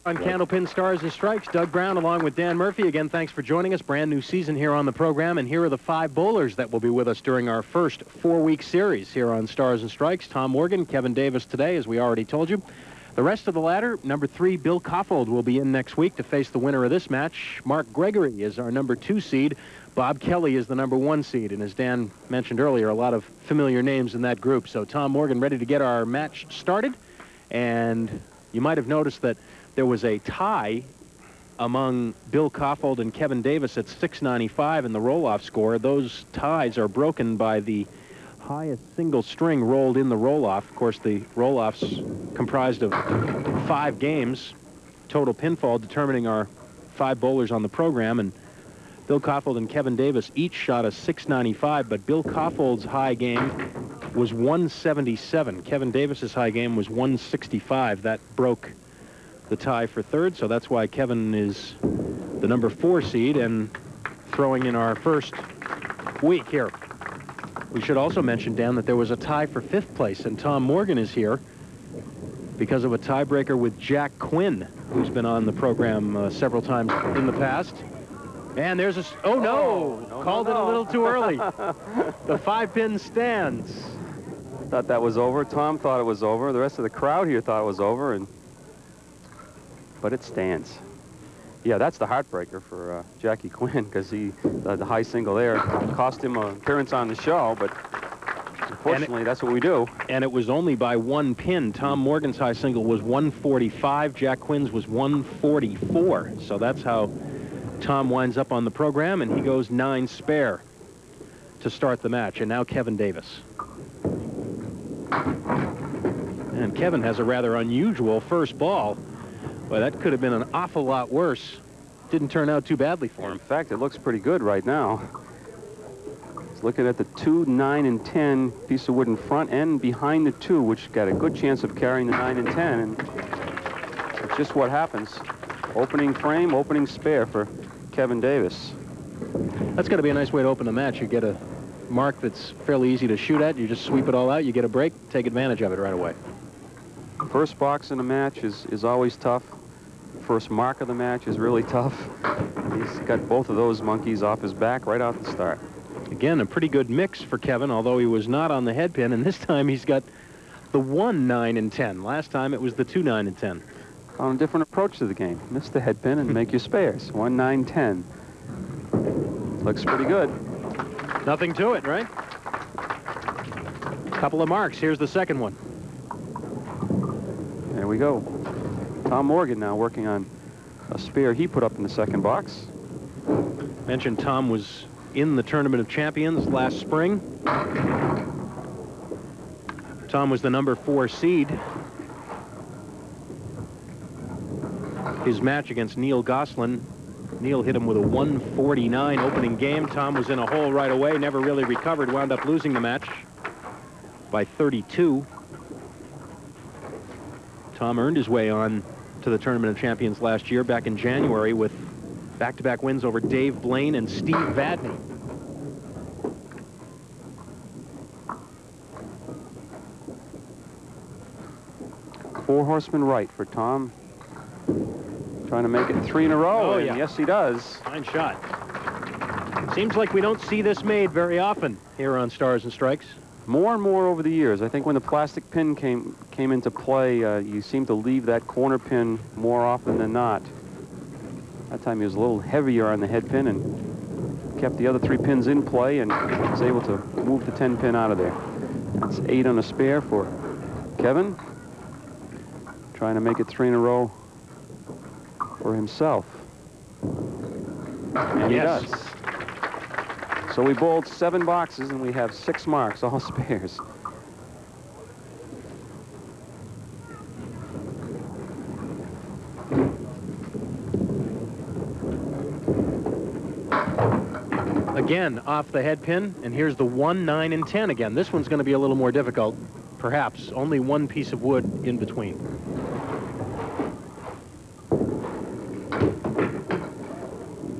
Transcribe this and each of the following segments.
On Candlepin Stars and Strikes, Doug Brown along with Dan Murphy. Again, thanks for joining us. Brand new season here on the program, and here are the 5 bowlers that will be with us during our first 4-week series here on Stars and Strikes. Tom Morgan, Kevin Davis today, as we already told you. The rest of the ladder, number 3, Bill Koffold will be in next week to face the winner of this match. Mark Gregory is our number 2 seed. Bob Kelly is the number 1 seed, and as Dan mentioned earlier, a lot of familiar names in that group. So Tom Morgan ready to get our match started, and you might have noticed that there was a tie among Bill Koffold and Kevin Davis at 695 in the roll-off score. Those ties are broken by the highest single string rolled in the roll-off. Of course, the roll-off's comprised of 5 games, total pinfall determining our 5 bowlers on the program, and Bill Koffold and Kevin Davis each shot a 695, but Bill Koffold's high game was 177. Kevin Davis's high game was 165. That broke the tie for third, so that's why Kevin is the number 4 seed and throwing in our first week here. We should also mention, Dan, that there was a tie for 5th place, and Tom Morgan is here because of a tiebreaker with Jack Quinn, who's been on the program several times in the past. And there's a... Oh, no! Called it a little too early. The 5-pin stands. I thought that was over. Tom thought it was over. The rest of the crowd here thought it was over, but it stands. Yeah, that's the heartbreaker for Jackie Quinn, because the high single there cost him an appearance on the show, but unfortunately, that's what we do. And it was only by 1 pin. Tom Morgan's high single was 145. Jack Quinn's was 144. So that's how Tom winds up on the program, and he goes 9 spare to start the match. And now Kevin Davis. And Kevin has a rather unusual first ball. Well, that could have been an awful lot worse. Didn't turn out too badly for him. In fact, it looks pretty good right now. He's looking at the 2, 9, and 10 piece of wood in front and behind the 2, which got a good chance of carrying the 9 and 10. And it's just what happens. Opening frame, opening spare for Kevin Davis. That's got to be a nice way to open the match. You get a mark that's fairly easy to shoot at. You just sweep it all out. You get a break, take advantage of it right away. First box in a match is always tough. First mark of the match is really tough. He's got both of those monkeys off his back right off the start. Again, a pretty good mix for Kevin, although he was not on the head pin, and this time he's got the 1, 9, and 10. Last time it was the 2, 9, and 10. On a different approach to the game. Miss the head pin and make your spares. 1, 9, 10. Looks pretty good. Nothing to it, right? Couple of marks. Here's the second one. There we go. Tom Morgan now working on a spare he put up in the second box. Mentioned Tom was in the Tournament of Champions last spring. Tom was the number 4 seed. His match against Neil Goslin, Neil hit him with a 149 opening game. Tom was in a hole right away, never really recovered, wound up losing the match by 32. Tom earned his way on to the Tournament of Champions last year, back in January, with back-to-back wins over Dave Blaine and Steve Vadney. Four horsemen right for Tom. Trying to make it 3 in a row. Oh, and yeah. Yes, he does. Fine shot. Seems like we don't see this made very often here on Stars and Strikes. More and more over the years. I think when the plastic pin came into play, you seem to leave that corner pin more often than not. That time he was a little heavier on the head pin and kept the other 3 pins in play and was able to move the 10 pin out of there. That's 8 on a spare for Kevin. Trying to make it 3 in a row for himself. And yes. He does. So we bowled 7 boxes and we have 6 marks, all spares. Again, off the head pin, and here's the 1, 9, and 10 again. This one's going to be a little more difficult, perhaps. Only 1 piece of wood in between.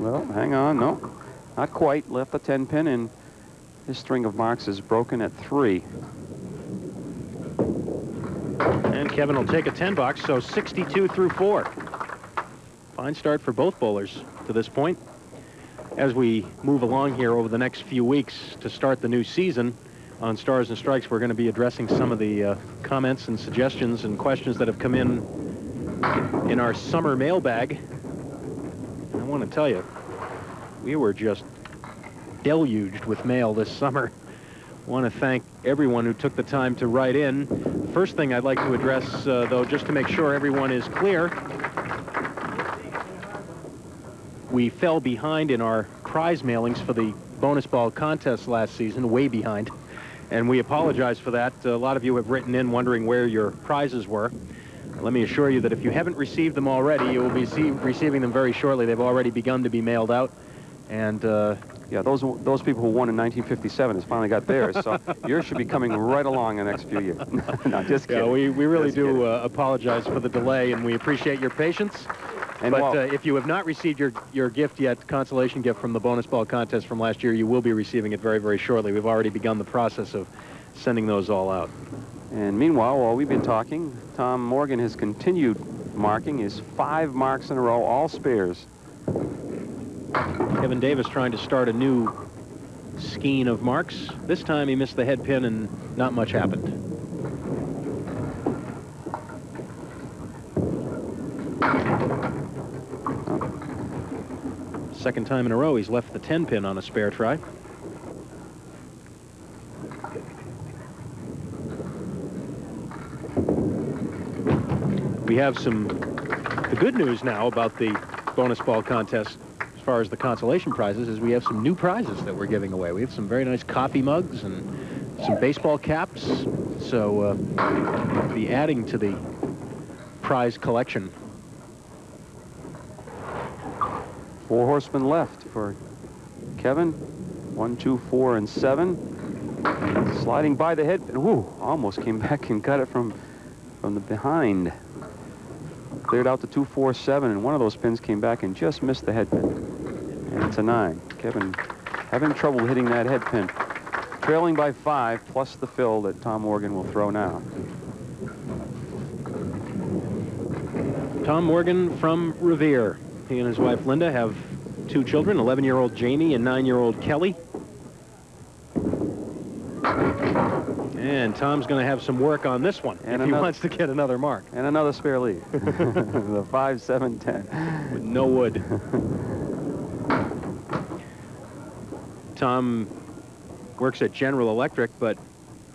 Well, hang on, no. Not quite. Left the 10 pin, and his string of marks is broken at 3. And Kevin will take a 10 box, so 62 through 4. Fine start for both bowlers to this point. As we move along here over the next few weeks to start the new season on Stars and Strikes, we're going to be addressing some of the comments and suggestions and questions that have come in our summer mailbag. I want to tell you, we were just deluged with mail this summer. I want to thank everyone who took the time to write in. First thing I'd like to address, though, just to make sure everyone is clear, we fell behind in our prize mailings for the bonus ball contest last season, way behind, and we apologize for that. A lot of you have written in wondering where your prizes were. Let me assure you that if you haven't received them already, you will be receiving them very shortly. They've already begun to be mailed out, and yeah, those people who won in 1957 has finally got theirs, so yours should be coming right along in the next few years. No, just kidding. Yeah, we really do apologize for the delay, and we appreciate your patience. But if you have not received your gift yet, consolation gift from the bonus ball contest from last year, you will be receiving it very, very shortly. We've already begun the process of sending those all out. And meanwhile, while we've been talking, Tom Morgan has continued marking his 5 marks in a row, all spares. Kevin Davis trying to start a new skein of marks. This time he missed the head pin and not much happened. Second time in a row he's left the 10 pin on a spare try. We have the good news now about the bonus ball contest as far as the consolation prizes is we have some new prizes that we're giving away. We have some very nice coffee mugs and some baseball caps. So we'll be adding to the prize collection. 4 horsemen left for Kevin. 1, 2, 4, and 7. Sliding by the head. Ooh, almost came back and got it from the behind. Cleared out to 2, 4, 7, and one of those pins came back and just missed the head pin. And it's a 9. Kevin having trouble hitting that head pin. Trailing by 5, plus the fill that Tom Morgan will throw now. Tom Morgan from Revere. He and his wife Linda have 2 children, 11-year-old Jamie and 9-year-old Kelly. And Tom's going to have some work on this one if he wants to get another mark. And another spare lead. The 5, 7, 10. With no wood. Tom works at General Electric, but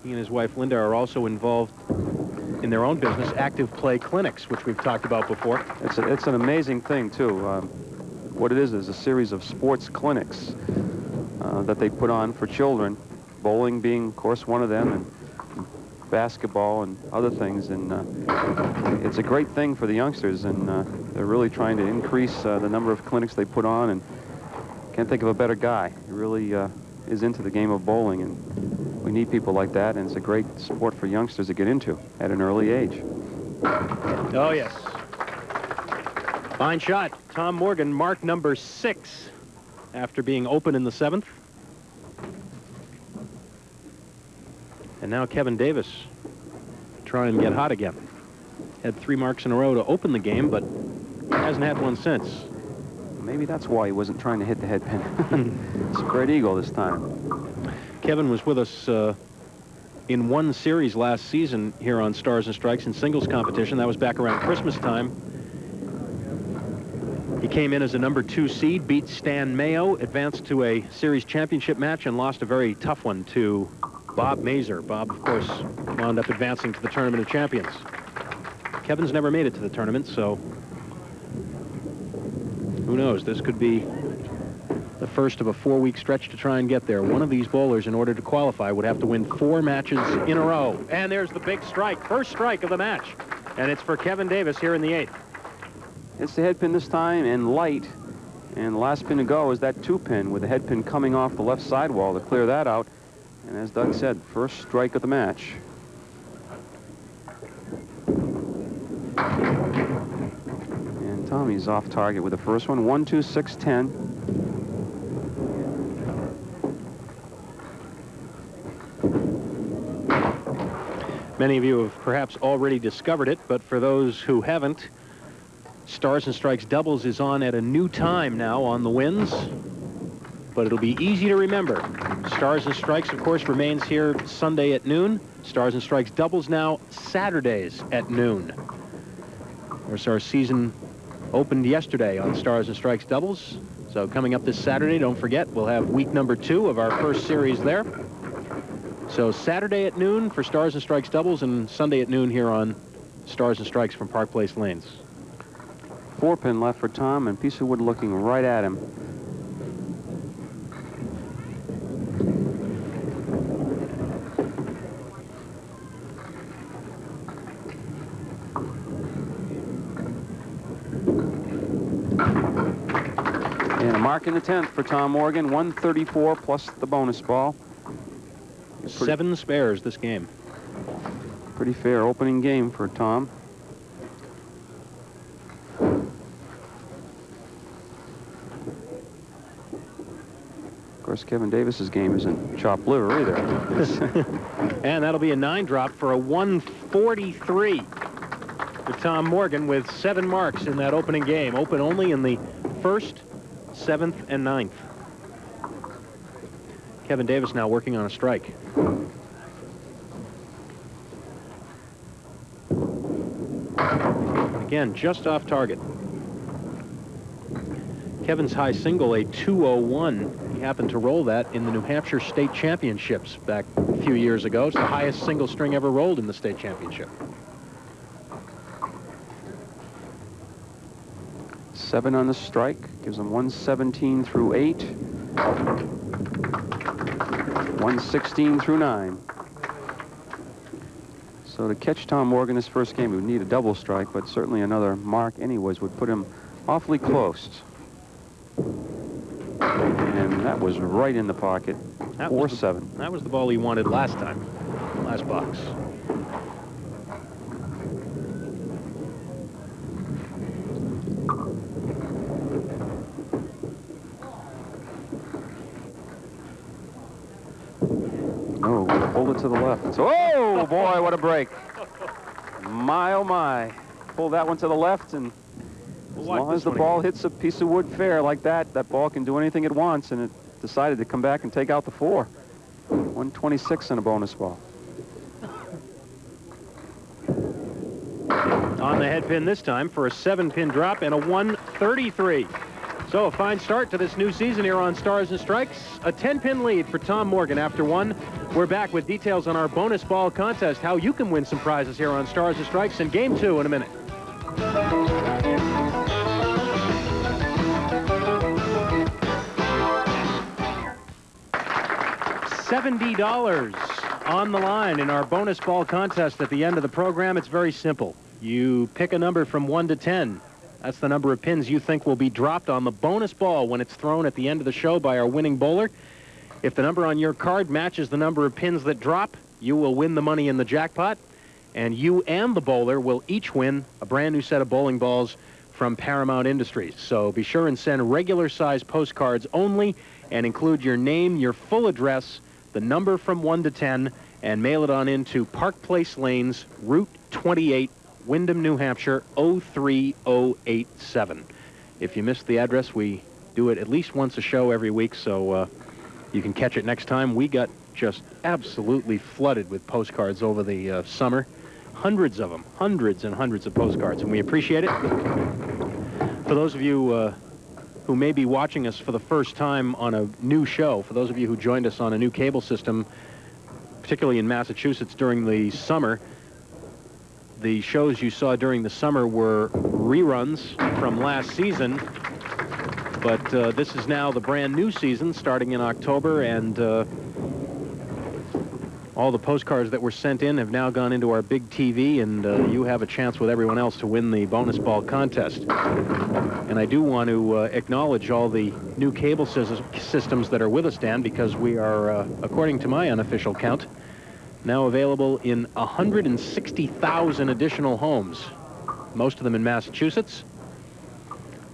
he and his wife Linda are also involved in their own business, Active Play Clinics, which we've talked about before. It's an amazing thing, too. What it is a series of sports clinics that they put on for children, bowling being, of course, one of them, and basketball and other things. And it's a great thing for the youngsters, and they're really trying to increase the number of clinics they put on. And can't think of a better guy. He really is into the game of bowling, and we need people like that, and it's a great sport for youngsters to get into at an early age. Oh, yes. Fine shot. Tom Morgan, mark number 6 after being open in the 7th. And now Kevin Davis trying to get hot again. Had 3 marks in a row to open the game, but hasn't had one since. Maybe that's why he wasn't trying to hit the head pin. Spread eagle this time. Kevin was with us in one series last season here on Stars and Strikes in singles competition. That was back around Christmas time. He came in as a number 2 seed, beat Stan Mayo, advanced to a series championship match, and lost a very tough one to Bob Mazer. Bob, of course, wound up advancing to the Tournament of Champions. Kevin's never made it to the tournament, so who knows? This could be the first of a 4-week stretch to try and get there. One of these bowlers, in order to qualify, would have to win 4 matches in a row. And there's the big strike, first strike of the match. And it's for Kevin Davis here in the 8th. It's the head pin this time, and light. And the last pin to go is that 2 pin, with the head pin coming off the left sidewall to clear that out. And as Doug said, first strike of the match. And Tommy's off target with the first one. 1, 2, 6, 10. Many of you have perhaps already discovered it, but for those who haven't, Stars and Strikes doubles is on at a new time now on the Winds, but it'll be easy to remember. Stars and Strikes, of course, remains here Sunday at noon. Stars and Strikes doubles now Saturdays at noon. Of course, our season opened yesterday on Stars and Strikes doubles. So coming up this Saturday, don't forget, we'll have week number 2 of our first series there. So Saturday at noon for Stars and Strikes doubles, and Sunday at noon here on Stars and Strikes from Park Place Lanes. 4-pin left for Tom, and piece of wood looking right at him. And a mark in the 10th for Tom Morgan, 134 plus the bonus ball. 7 spares this game. Pretty fair opening game for Tom. Of course, Kevin Davis's game isn't chopped liver either. And that'll be a 9-drop for a 143 for Tom Morgan with 7 marks in that opening game. Open only in the 1st, 7th, and 9th. Kevin Davis now working on a strike. Again, just off target. Kevin's high single, a 201. He happened to roll that in the New Hampshire State Championships back a few years ago. It's the highest single string ever rolled in the state championship. 7 on the strike, gives him 117 through 8. 116 through 9. So to catch Tom Morgan his first game, he would need a double strike, but certainly another mark anyways would put him awfully close. And that was right in the pocket. 4-7. That was the ball he wanted last time, last box. No, pulled it to the left. Oh, boy, what a break. My, oh, my. Pull that one to the left, and as long as the ball hits a piece of wood fair like that, that ball can do anything it wants, and it decided to come back and take out the 4. 126 and a bonus ball. On the head pin this time for a 7-pin drop and a 133. So a fine start to this new season here on Stars and Strikes. A 10-pin lead for Tom Morgan after 1. We're back with details on our bonus ball contest, how you can win some prizes here on Stars and Strikes in Game 2 in a minute. $70 on the line in our bonus ball contest at the end of the program. It's very simple. You pick a number from 1 to 10. That's the number of pins you think will be dropped on the bonus ball when it's thrown at the end of the show by our winning bowler. If the number on your card matches the number of pins that drop, you will win the money in the jackpot, and you and the bowler will each win a brand new set of bowling balls from Paramount Industries. So be sure and send regular-size postcards only and include your name, your full address, the number from 1 to 10, and mail it on into Park Place Lanes, Route 28, Windham, New Hampshire, 03087. If you missed the address, we do it at least once a show every week, so you can catch it next time. We got just absolutely flooded with postcards over the summer. Hundreds of them, hundreds and hundreds of postcards, and we appreciate it. For those of you who may be watching us for the first time on a new show, for those of you who joined us on a new cable system, particularly in Massachusetts during the summer, the shows you saw during the summer were reruns from last season, but this is now the brand new season starting in October, and all the postcards that were sent in have now gone into our big TV, and you have a chance with everyone else to win the bonus ball contest. And I do want to acknowledge all the new cable systems that are with us, Dan, because we are, according to my unofficial count, now available in 160,000 additional homes, most of them in Massachusetts.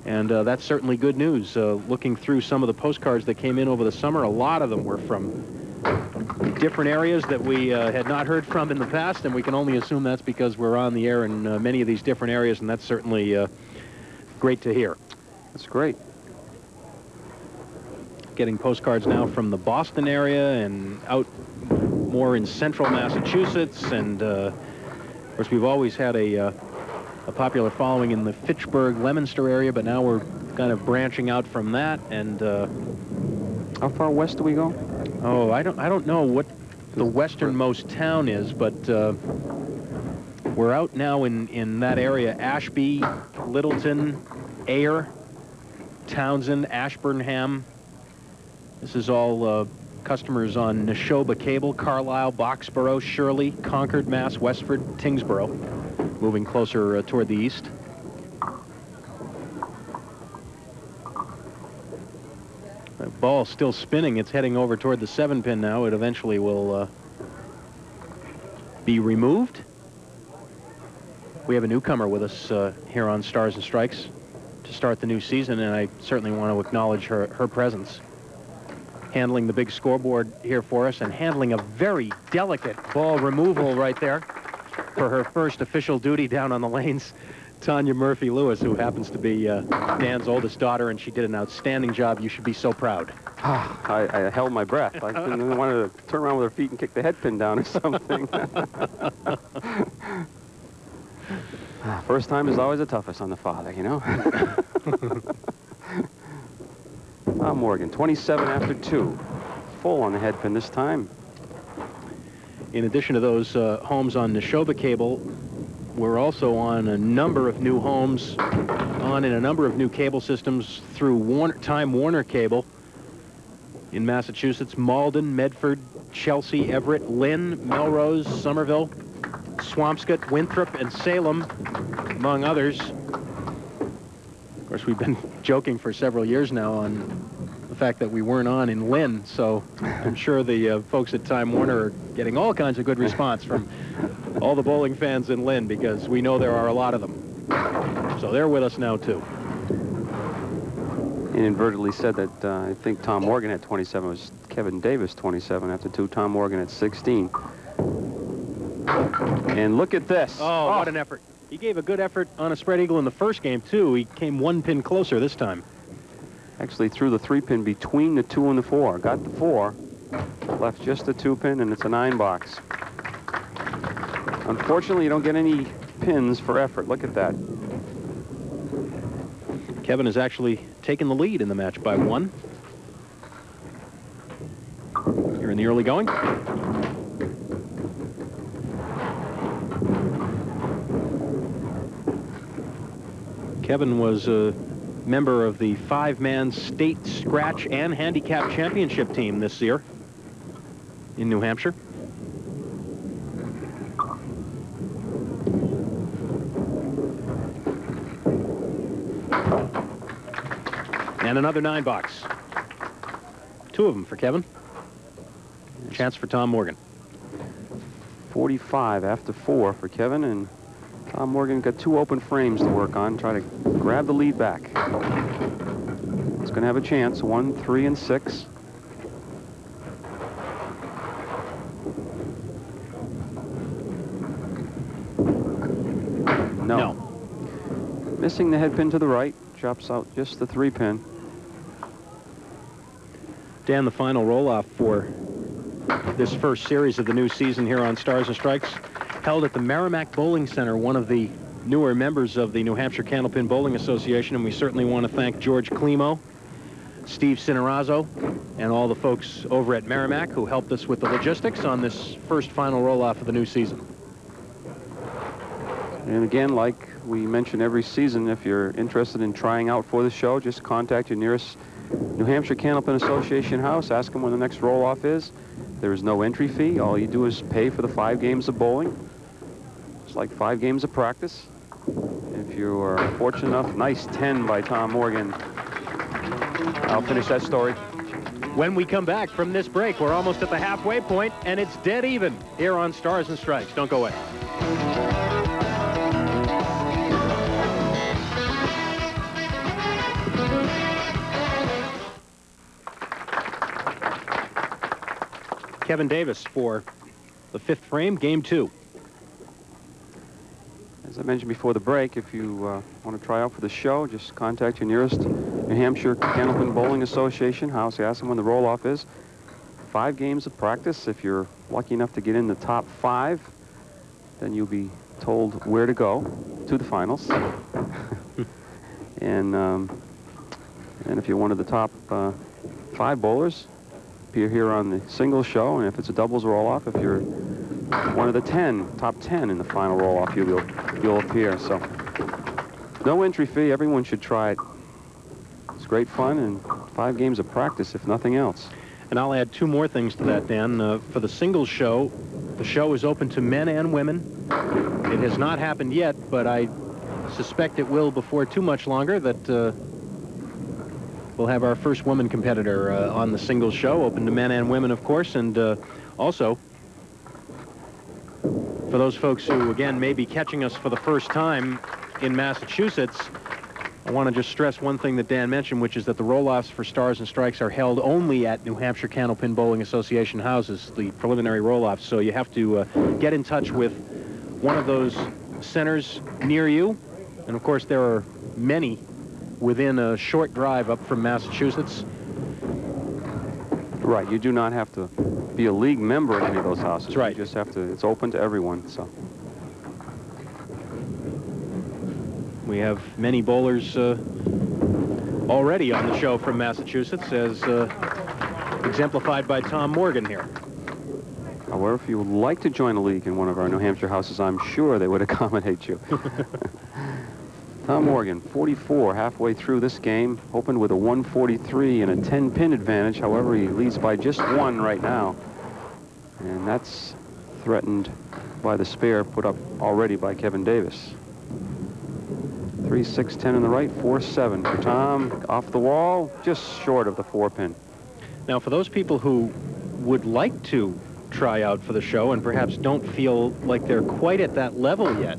And that's certainly good news. Looking through some of the postcards that came in over the summer, a lot of them were from different areas that we had not heard from in the past, and we can only assume that's because we're on the air in many of these different areas, and that's certainly great to hear. That's great. Getting postcards now from the Boston area and out more in central Massachusetts, and of course we've always had a popular following in the Fitchburg, Leominster area, but now we're kind of branching out from that. And how far west do we go? Oh, I don't know what the westernmost town is, but we're out now in that area: Ashby, Littleton, Ayer, Townsend, Ashburnham. This is all customers on Neshoba Cable, Carlisle, Boxborough, Shirley, Concord, Mass, Westford, Tingsboro, moving closer toward the east. The ball's still spinning. It's heading over toward the 7-pin now. It eventually will be removed. We have a newcomer with us here on Stars and Strikes to start the new season, and I certainly want to acknowledge her presence. Handling the big scoreboard here for us and handling a very delicate ball removal right there for her first official duty down on the lanes, Tanya Murphy-Lewis, who happens to be Dan's oldest daughter, and she did an outstanding job. You should be so proud. I held my breath. I wanted to turn around with her feet and kick the head pin down or something. First time is always the toughest on the father, you know? Tom Morgan, 27 after 2. Full on the head pin this time. In addition to those homes on Neshoba Cable, we're also on a number of new homes, in a number of new cable systems through Time Warner Cable in Massachusetts: Malden, Medford, Chelsea, Everett, Lynn, Melrose, Somerville, Swampscott, Winthrop, and Salem, among others. Of course, we've been joking for several years now on the fact that we weren't on in Lynn, so I'm sure the folks at Time Warner are getting all kinds of good response from all the bowling fans in Lynn, because we know there are a lot of them. So they're with us now, too. Inadvertently said that I think Tom Morgan had 27. It was Kevin Davis 27 after 2. Tom Morgan at 16. And look at this. Oh, what an effort. He gave a good effort on a spread eagle in the first game, too. He came 1 pin closer this time. Actually threw the 3-pin between the 2 and the 4. Got the 4. Left just the 2-pin, and it's a 9-box. Unfortunately, you don't get any pins for effort. Look at that. Kevin has actually taken the lead in the match by 1. Here in the early going. Kevin was a member of the 5-man state scratch and handicap championship team this year in New Hampshire. And another 9-box. 2 of them for Kevin. Chance for Tom Morgan. 45 after 4 for Kevin, and Tom Morgan got 2 open frames to work on. Try to grab the lead back. He's going to have a chance. 1, 3, and 6. No. Missing the head pin to the right. Chops out just the 3-pin. Dan, the final roll-off for this first series of the new season here on Stars and Strikes, held at the Merrimack Bowling Center, one of the newer members of the New Hampshire Candlepin Bowling Association, and we certainly want to thank George Climo, Steve Cinerazzo, and all the folks over at Merrimack who helped us with the logistics on this first final roll-off of the new season. And again, like we mention every season, if you're interested in trying out for the show, just contact your nearest New Hampshire Candlepin Association house. Ask them when the next roll-off is. There is no entry fee. All you do is pay for the 5 games of bowling. It's like 5 games of practice. If you are fortunate enough, nice 10 by Tom Morgan. I'll finish that story. When we come back from this break, we're almost at the halfway point, and it's dead even here on Stars and Strikes. Don't go away. Kevin Davis for the 5th frame, game 2. As I mentioned before the break, if you want to try out for the show, just contact your nearest New Hampshire Candlepin Bowling Association house. Ask them when the roll-off is. 5 games of practice. If you're lucky enough to get in the top 5, then you'll be told where to go to the finals. And if you're one of the top 5 bowlers, appear here on the singles show. And if it's a doubles roll-off, if you're one of the top 10 in the final roll-off, you'll appear. So no entry fee. Everyone should try it. It's great fun and 5 games of practice, if nothing else. And I'll add 2 more things to that, Dan. For the singles show, the show is open to men and women. It has not happened yet, but I suspect it will before too much longer, that we'll have our first woman competitor on the singles show, open to men and women, of course. And also, for those folks who, again, may be catching us for the first time in Massachusetts, I want to just stress one thing that Dan mentioned, which is that the roll-offs for Stars and Strikes are held only at New Hampshire Candlepin Bowling Association houses, the preliminary roll-offs. So you have to get in touch with one of those centers near you. And, of course, there are many within a short drive up from Massachusetts. Right. You do not have to be a league member in any of those houses. That's right. You just have to, it's open to everyone. So we have many bowlers already on the show from Massachusetts, as exemplified by Tom Morgan here. However, if you would like to join a league in one of our New Hampshire houses, I'm sure they would accommodate you. Tom Morgan, 44, halfway through this game, opened with a 143 and a 10-pin advantage. However, he leads by just 1 right now. And that's threatened by the spare put up already by Kevin Davis. 3, 6, 10 in the right, 4, 7 for Tom. Off the wall, just short of the 4-pin. Now, for those people who would like to try out for the show and perhaps don't feel like they're quite at that level yet,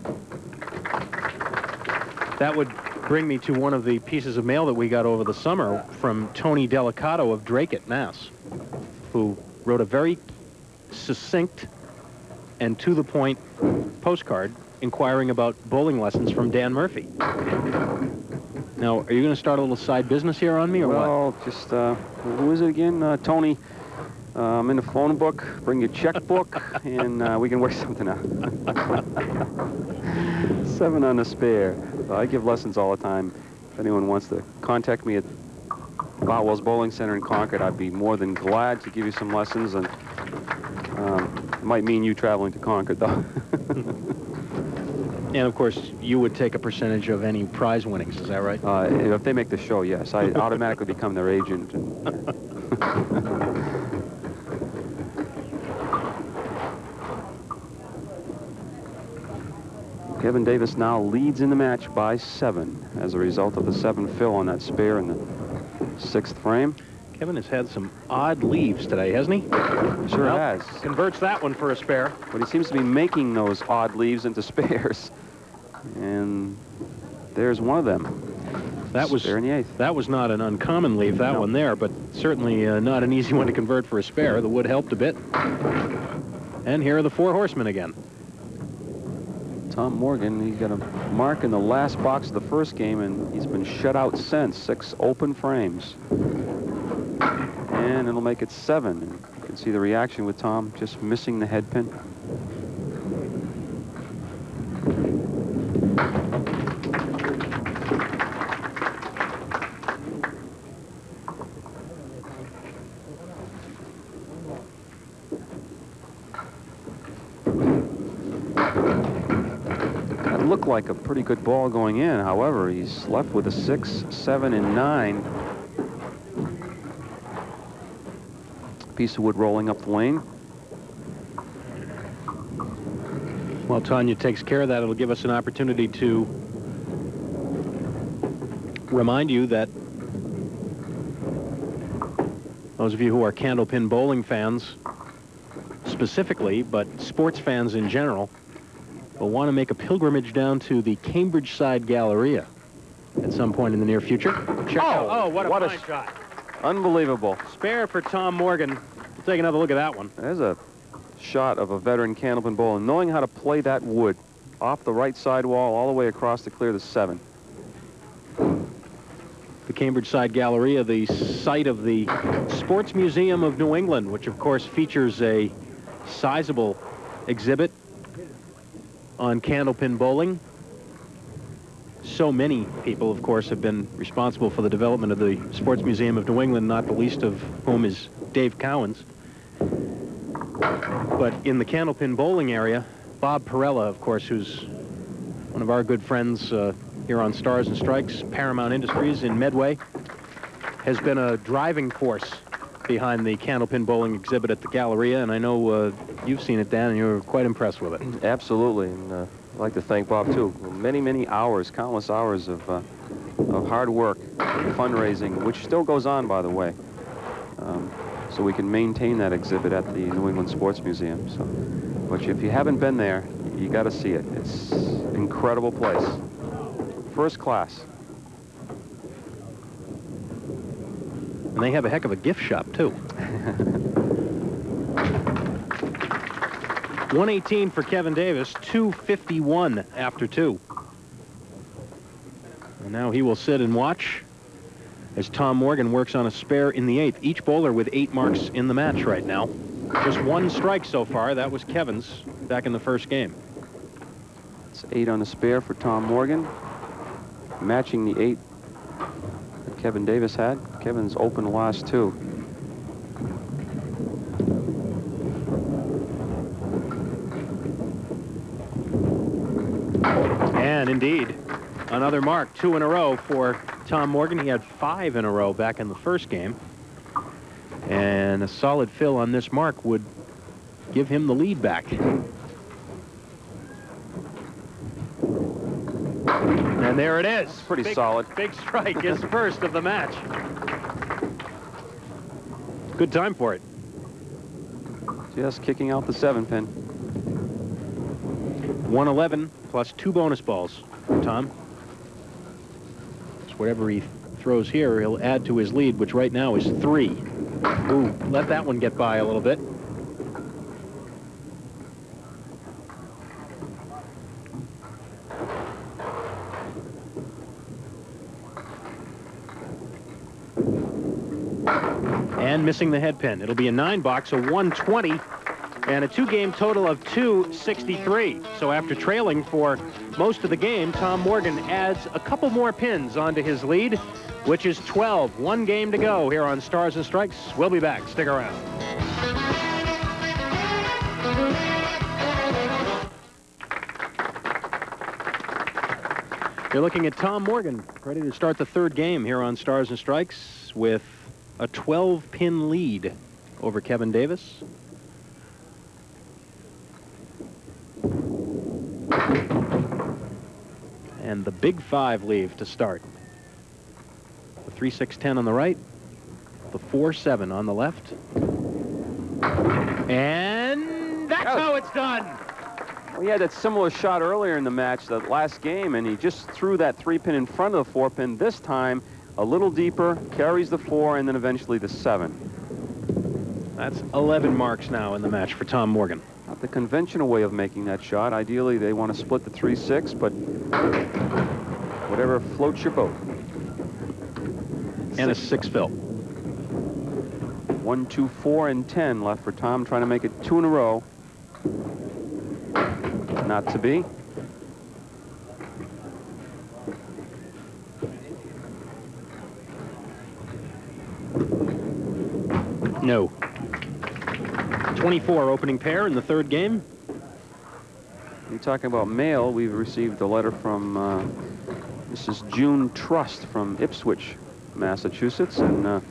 that would bring me to one of the pieces of mail that we got over the summer from Tony Delicato of Drake, Mass, who wrote a very succinct and to-the-point postcard inquiring about bowling lessons from Dan Murphy. Now, are you going to start a little side business here on me, or what? Well, just, who is it again? Tony, I'm in the phone book. Bring your checkbook, and we can work something out. 7 on the spare. I give lessons all the time. If anyone wants to contact me at Bowell's Bowling Center in Concord, I'd be more than glad to give you some lessons. And it might mean you traveling to Concord, though. And, of course, you would take a percentage of any prize winnings, is that right? If they make the show, yes. I automatically become their agent. Kevin Davis now leads in the match by 7 as a result of the 7 fill on that spare in the 6th frame. Kevin has had some odd leaves today, hasn't he? Sure has. Converts that one for a spare. But he seems to be making those odd leaves into spares. And there's one of them. That was spare in the 8th. That was not an uncommon leave, that one there, but certainly not an easy one to convert for a spare. The wood helped a bit. And here are the 4 horsemen again. Tom Morgan, he got a mark in the last box of the first game, and he's been shut out since. 6 open frames. And it'll make it 7. And you can see the reaction with Tom just missing the head pin. Looked like a pretty good ball going in. However, he's left with a 6, 7, and 9. Piece of wood rolling up the lane. Well, Tanya takes care of that. It'll give us an opportunity to remind you that those of you who are Candlepin bowling fans specifically, but sports fans in general, will want to make a pilgrimage down to the Cambridge Side Galleria at some point in the near future. Check out. Oh, what a fine shot. Unbelievable. Spare for Tom Morgan. We'll take another look at that one. There's a shot of a veteran Candlepin bowler knowing how to play that wood. off the right sidewall all the way across to clear the 7. The Cambridge Side Galleria, the site of the Sports Museum of New England, which of course features a sizable exhibit on candlepin bowling. So many people, of course, have been responsible for the development of the Sports Museum of New England, not the least of whom is Dave Cowens. But in the candlepin bowling area, Bob Perella, of course, who's one of our good friends here on Stars and Strikes, Paramount Industries in Medway, has been a driving force behind the candlepin bowling exhibit at the Galleria, and I know you've seen it, Dan, and you were quite impressed with it. Absolutely, and I'd like to thank Bob, too. Many, many hours, countless hours of hard work, fundraising, which still goes on, by the way, so we can maintain that exhibit at the New England Sports Museum. So, but if you haven't been there, you got to see it. It's an incredible place. First class. And they have a heck of a gift shop, too. 118 for Kevin Davis, 251 after 2. And now he will sit and watch as Tom Morgan works on a spare in the 8th. Each bowler with 8 marks in the match right now. Just 1 strike so far. That was Kevin's back in the first game. It's 8 on the spare for Tom Morgan, matching the 8 that Kevin Davis had. Kevin's open the last 2. And indeed, another mark, 2 in a row for Tom Morgan. He had 5 in a row back in the first game. And a solid fill on this mark would give him the lead back. And there it is. Pretty solid. Big strike, his first of the match. Good time for it. Just kicking out the 7-pin. 111 plus 2 bonus balls for Tom. So whatever he throws here, he'll add to his lead, which right now is 3. Ooh, let that one get by a little bit. And missing the head pin. It'll be a 9-box, a 120, and a 2-game total of 263. So after trailing for most of the game, Tom Morgan adds a couple more pins onto his lead, which is 12. 1 game to go here on Stars and Strikes. We'll be back. Stick around. You're looking at Tom Morgan, ready to start the 3rd game here on Stars and Strikes with a 12-pin lead over Kevin Davis. And the big 5 leave to start. The 3-6-10 on the right, the 4-7 on the left. And that's how it's done. Well, he had that similar shot earlier in the match, that last game, and he just threw that 3-pin in front of the 4-pin. This time, a little deeper, carries the 4, and then eventually the 7. That's 11 marks now in the match for Tom Morgan. Not the conventional way of making that shot. Ideally, they want to split the 3-6, but whatever floats your boat. And a 6 fill. 1, 2, 4, and 10 left for Tom, trying to make it 2 in a row. Not to be. No. 24 opening pair in the 3rd game. You're talking about mail. We've received a letter from Mrs. June Trust from Ipswich, Massachusetts, and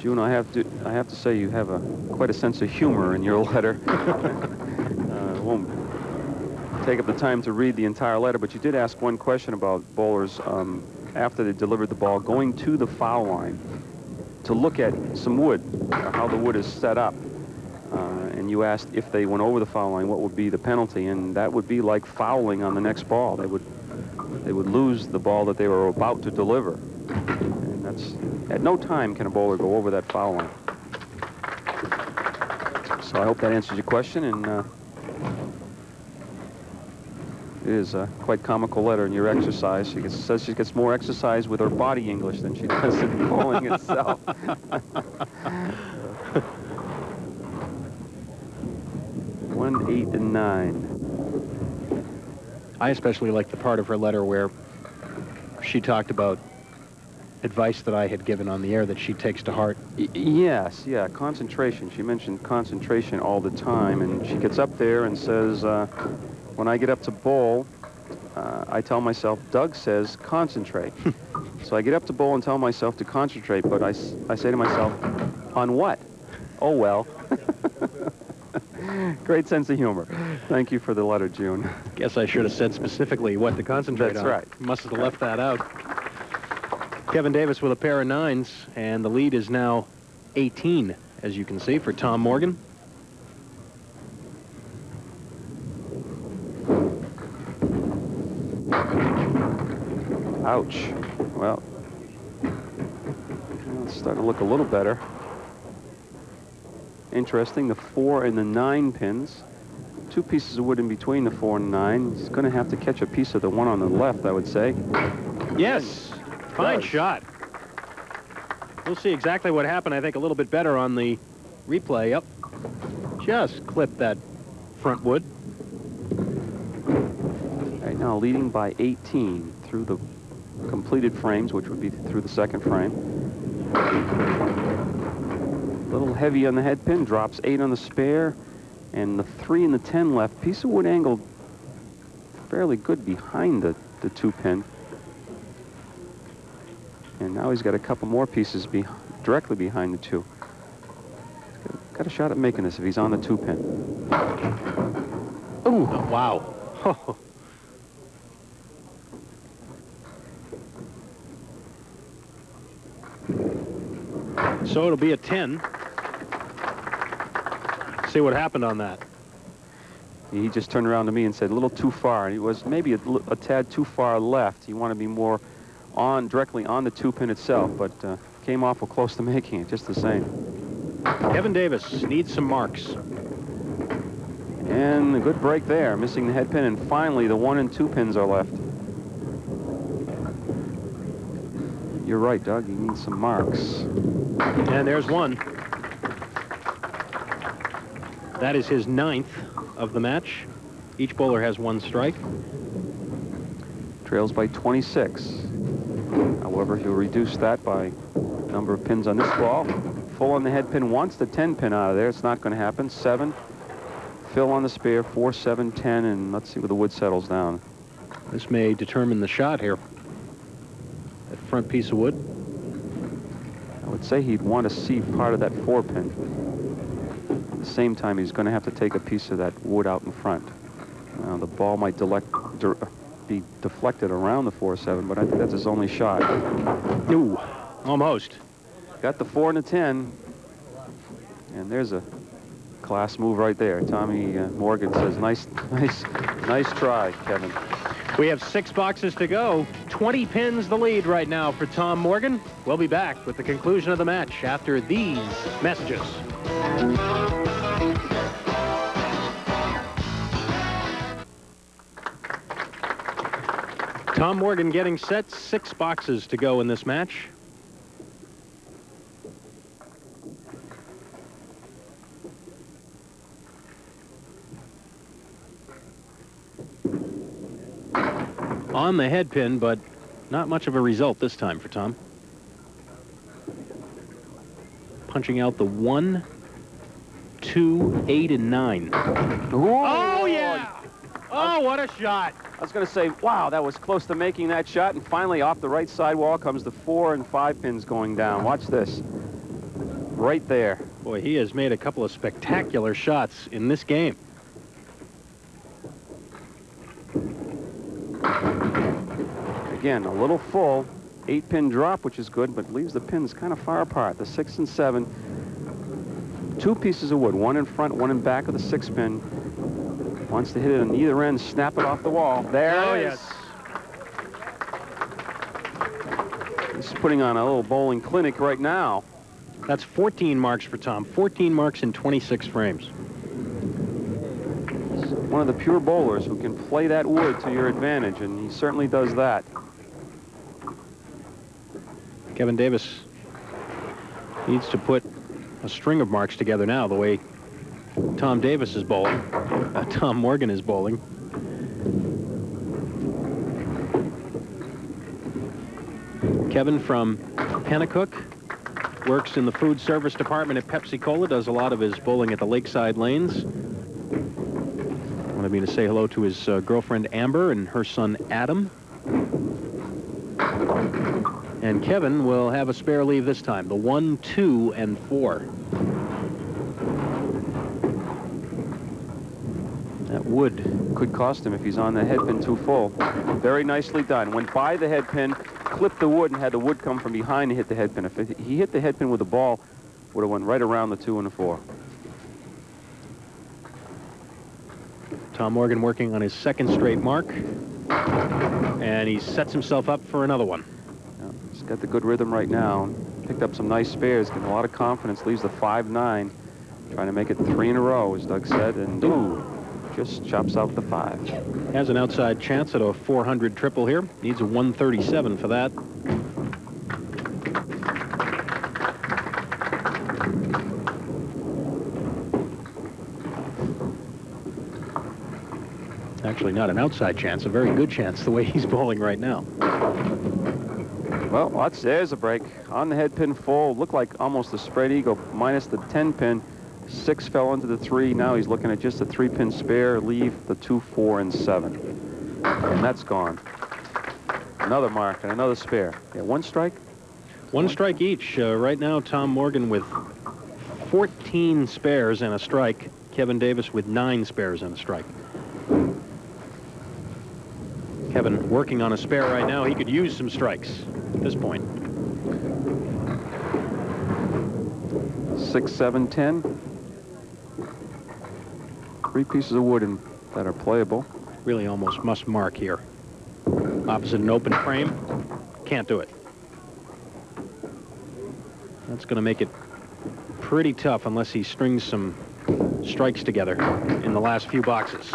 June, I have to say you have quite a sense of humor in your letter. Won't take up the time to read the entire letter, but you did ask one question about bowlers after they delivered the ball going to the foul line to look at some wood, how the wood is set up. And you asked if they went over the foul line, what would be the penalty, and that would be like fouling on the next ball. They would lose the ball that they were about to deliver. And that's, at no time can a bowler go over that foul line. So I hope that answers your question, and It is a quite comical letter in your exercise. She says she gets more exercise with her body English than she does in bowling itself. 1, 8, and 9. I especially like the part of her letter where she talked about advice that I had given on the air that she takes to heart. Yes, yeah, concentration. She mentioned concentration all the time, and she gets up there and says, when I get up to bowl, I tell myself, Doug says, concentrate. So I get up to bowl and tell myself to concentrate, but I say to myself, on what? Oh, well. Great sense of humor. Thank you for the letter, June. Guess I should have said specifically what to concentrate on. That's right. Must have left that out. Kevin Davis with a pair of 9s, and the lead is now 18, as you can see, for Tom Morgan. Ouch. Well, it's starting to look a little better. Interesting, the 4 and the 9 pins. 2 pieces of wood in between the 4 and 9. He's going to have to catch a piece of the one on the left, I would say. Yes. Fine shot. We'll see exactly what happened, I think, a little bit better on the replay. Yep. Just clipped that front wood. Right now leading by 18 through the completed frames, which would be through the second frame. A little heavy on the head pin, drops 8 on the spare, and the 3 and the 10 left. Piece of wood angled fairly good behind the 2 pin. And now he's got a couple more pieces directly behind the 2. Got a shot at making this if he's on the 2 pin. Ooh, wow. So it'll be a 10. See what happened on that. He just turned around to me and said, a little too far. And it was maybe a tad too far left. He wanted to be more directly on the 2 pin itself, but came awful close to making it just the same. Kevin Davis needs some marks. And a good break there, missing the head pin, and finally the 1 and 2 pins are left. You're right, Doug, he needs some marks. And there's one. That is his 9th of the match. Each bowler has 1 strike. Trails by 26. However, he'll reduce that by number of pins on this ball. Full on the head pin, wants the 10 pin out of there. It's not going to happen. 7. Fill on the spare, 4, 7, 10, and let's see where the wood settles down. This may determine the shot here. That front piece of wood. I would say he'd want to see part of that 4 pin. At the same time, he's going to have to take a piece of that wood out in front. Now, the ball might be deflected around the 4-7, but I think that's his only shot. Ooh, almost. Got the 4 and the 10, and there's a class move right there. Tommy Morgan says, nice try, Kevin. We have 6 boxes to go. 20 pins the lead right now for Tom Morgan. We'll be back with the conclusion of the match after these messages. Tom Morgan getting set. 6 boxes to go in this match. On the head pin, but not much of a result this time for Tom. Punching out the 1, 2, 8, and 9. Ooh. Oh, yeah! Oh, what a shot! I was going to say, wow, that was close to making that shot, and finally off the right sidewall comes the 4 and 5 pins going down. Watch this. Right there. Boy, he has made a couple of spectacular shots in this game. Again, a little full, 8-pin drop, which is good, but leaves the pins kind of far apart. The 6 and 7, 2 pieces of wood, 1 in front, 1 in back of the 6-pin. Wants to hit it on either end, snap it off the wall. There it is. He's putting on a little bowling clinic right now. That's 14 marks for Tom. 14 marks in 26 frames. one of the pure bowlers who can play that wood to your advantage, and he certainly does that. Kevin Davis needs to put a string of marks together now, the way Tom Davis is bowling. Tom Morgan is bowling. Kevin from Pennacook, works in the food service department at Pepsi-Cola, does a lot of his bowling at the Lakeside Lanes. Wanted me to say hello to his girlfriend Amber and her son Adam. And Kevin will have a spare leave this time, the 1, 2, and 4. That wood could cost him if he's on the head pin too full. Very nicely done. Went by the head pin, clipped the wood, and had the wood come from behind to hit the head pin. If he hit the head pin with the ball, would have went right around the 2 and the 4. Tom Morgan working on his second straight mark, and he sets himself up for another one. Yeah, he's got the good rhythm right now. Picked up some nice spares, getting a lot of confidence. Leaves the 5-9, trying to make it 3 in a row, as Doug said, and ooh, just chops out the 5. Has an outside chance at a 400 triple here. Needs a 137 for that. Actually, not an outside chance, a very good chance the way he's bowling right now. Well, there's a break. On the head pin full, looked like almost a spread eagle, minus the 10 pin. 6 fell into the 3. Now he's looking at just a 3-pin spare, leave the 2, 4, and 7. And that's gone. Another mark and another spare. Yeah, 1 strike? One strike each. Right now, Tom Morgan with 14 spares and a strike. Kevin Davis with 9 spares and a strike. Kevin working on a spare right now. He could use some strikes at this point. 6, 7, 10. 3 pieces of wood that are playable. Really almost must mark here. Opposite an open frame. Can't do it. That's going to make it pretty tough unless he strings some strikes together in the last few boxes.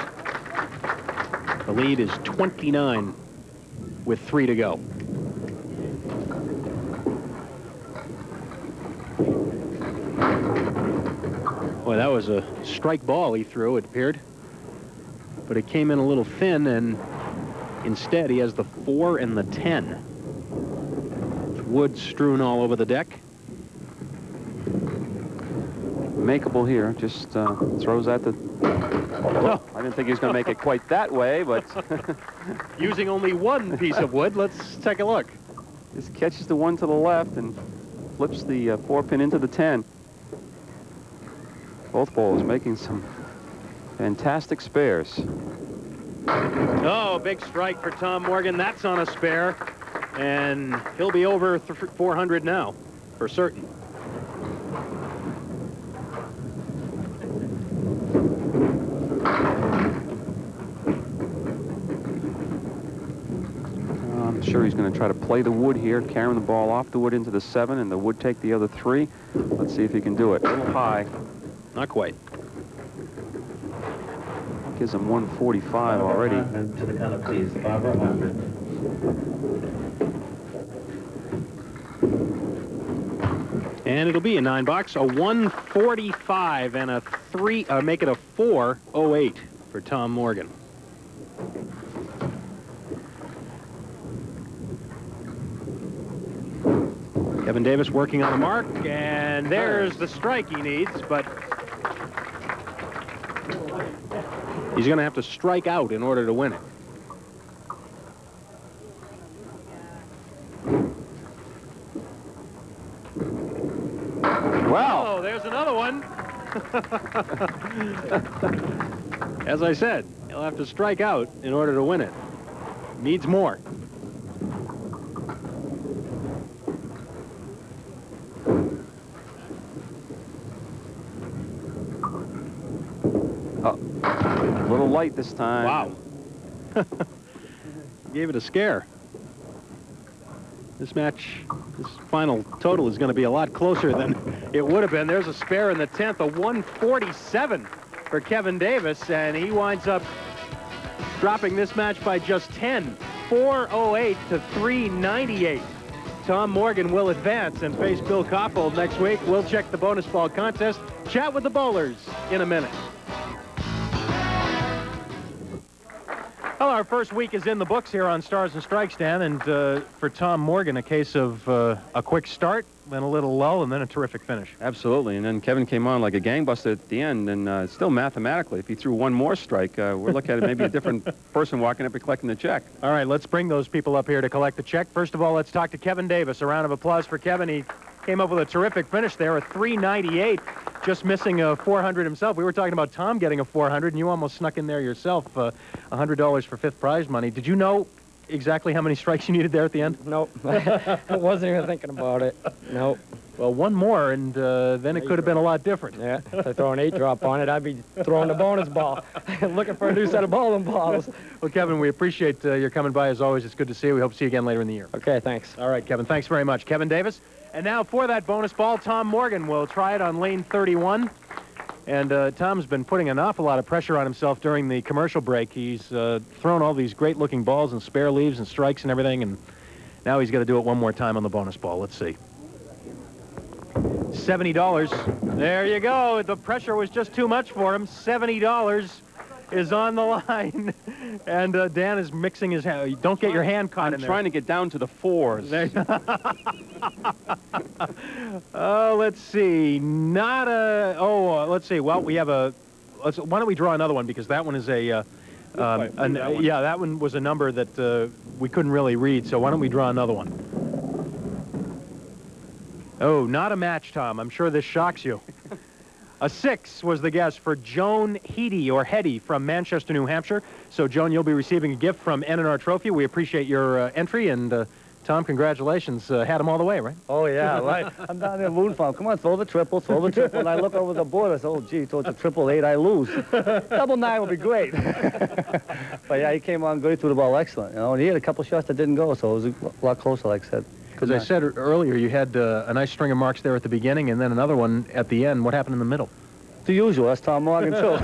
The lead is 29 with 3 to go. Boy, that was a strike ball he threw, it appeared. But it came in a little thin, and instead he has the 4 and the 10. Wood strewn all over the deck. Makeable here, just throws at the... Well, I didn't think he was going to make it quite that way, but... Using only 1 piece of wood, let's take a look. Just catches the 1 to the left and flips the 4-pin into the 10. Both bowlers making some fantastic spares. Oh, big strike for Tom Morgan. That's on a spare, and he'll be over 400 now, for certain. I'm sure he's going to try to play the wood here, carrying the ball off the wood into the 7, and the wood take the other 3. Let's see if he can do it. A little high. Not quite. Gives him 145 already. To the color, please. Barbara 100. And it'll be a 9-box, a 145 and a 3, make it a 408 for Tom Morgan. Kevin Davis working on a mark, and there's the strike he needs, but he's going to have to strike out in order to win it. Wow. Oh, there's another one. As I said, he'll have to strike out in order to win it. Needs more. A little light this time. Wow. Gave it a scare. This match, this final total is going to be a lot closer than it would have been. There's a spare in the 10th, a 147 for Kevin Davis, and he winds up dropping this match by just 10, 408 to 398. Tom Morgan will advance and face Bill Coppold next week. We'll check the bonus ball contest, chat with the bowlers in a minute. Well, our first week is in the books here on Stars and Strikes, Dan, and for Tom Morgan, a case of a quick start, then a little lull, and then a terrific finish. Absolutely, and then Kevin came on like a gangbuster at the end, and still mathematically, if he threw one more strike, we're looking at maybe a different person walking up and collecting the check. All right, let's bring those people up here to collect the check. First of all, let's talk to Kevin Davis. A round of applause for Kevin. He came up with a terrific finish there, a 398, just missing a 400 himself. We were talking about Tom getting a 400, and you almost snuck in there yourself, $100 for fifth prize money. Did you know exactly how many strikes you needed there at the end? Nope. I wasn't even thinking about it. Nope. Well, one more, and then it could have been a lot different. Yeah, if I throw an 8-drop on it, I'd be throwing the bonus ball, looking for a new set of bowling balls. Well, Kevin, we appreciate your coming by as always. It's good to see you. We hope to see you again later in the year. Okay, thanks. All right, Kevin, thanks very much. Kevin Davis. And now for that bonus ball, Tom Morgan will try it on lane 31. And Tom's been putting an awful lot of pressure on himself during the commercial break. He's thrown all these great-looking balls and spare leaves and strikes and everything, and now he's got to do it one more time on the bonus ball. Let's see. $70. There you go. The pressure was just too much for him. $70 is on the line. And Dan is mixing his hand. Don't get your hand caught in there. I'm trying to get down to the 4s. Oh, let's see. Not a... Oh, let's see. Well, we have a... why don't we draw another one, because that one is a... yeah, that one was a number that we couldn't really read, so why don't we draw another one? Oh, not a match, Tom. I'm sure this shocks you. A 6 was the guess for Joan Heady, or Hetty, from Manchester, New Hampshire. So, Joan, you'll be receiving a gift from N&R Trophy. We appreciate your entry, and Tom, congratulations. Had them all the way, right? Oh, yeah, right. I'm down there rooting for him. Come on, throw the triple, throw the triple. And I look over the board, I say, oh, gee, throw the 888, I lose. Double 9 would be great. But, yeah, he came on good, he threw the ball excellent. You know, and he had a couple shots that didn't go, so it was a lot closer, like I said. As I said earlier, you had a nice string of marks there at the beginning and then another one at the end. What happened in the middle? The usual. That's Tom Morgan, too.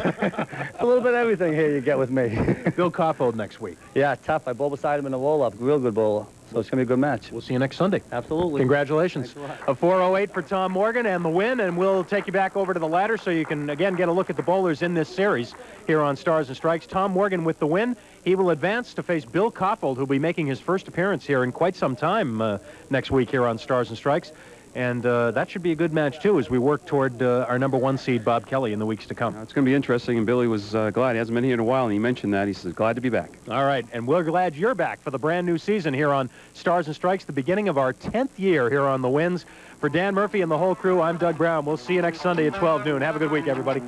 A little bit of everything here you get with me. Bill Coppold next week. Yeah, tough. I bowl beside him in the roll-up. Real good bowler. So it's going to be a good match. We'll see you next Sunday. Absolutely. Congratulations. A 408 for Tom Morgan and the win, and we'll take you back over to the ladder so you can, again, get a look at the bowlers in this series here on Stars and Strikes. Tom Morgan with the win. He will advance to face Bill Coppold, who'll be making his first appearance here in quite some time next week here on Stars and Strikes. And that should be a good match, too, as we work toward our #1 seed, Bob Kelly, in the weeks to come. It's going to be interesting, and Billy was glad. He hasn't been here in a while, and he mentioned that. He says, glad to be back. All right, and we're glad you're back for the brand new season here on Stars and Strikes, the beginning of our 10th year here on the Winds. For Dan Murphy and the whole crew, I'm Doug Brown. We'll see you next Sunday at 12 noon. Have a good week, everybody.